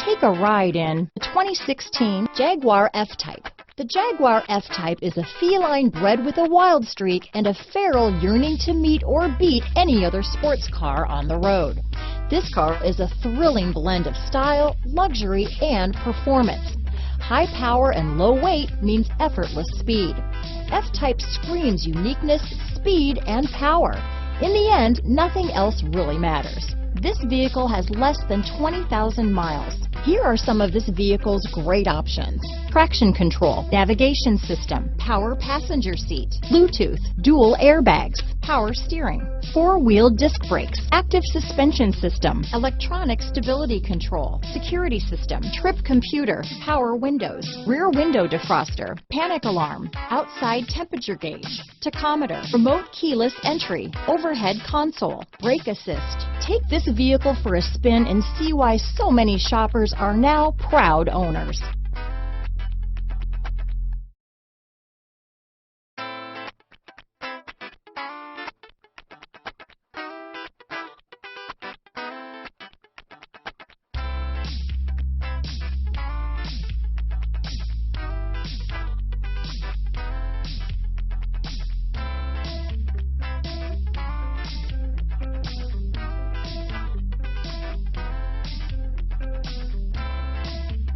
Take a ride in the 2016 Jaguar F-Type. The Jaguar F-Type is a feline bred with a wild streak and a feral yearning to meet or beat any other sports car on the road. This car is a thrilling blend of style, luxury, and performance. High power and low weight means effortless speed. F-Type screams uniqueness, speed, and power. In the end, nothing else really matters. This vehicle has less than 20,000 miles. Here are some of this vehicle's great options: traction control, navigation system, power passenger seat, Bluetooth, dual airbags, power steering, four-wheel disc brakes, active suspension system, electronic stability control, security system, trip computer, power windows, rear window defroster, panic alarm, outside temperature gauge, tachometer, remote keyless entry, overhead console, brake assist. Take this vehicle for a spin and see why so many shoppers are now proud owners.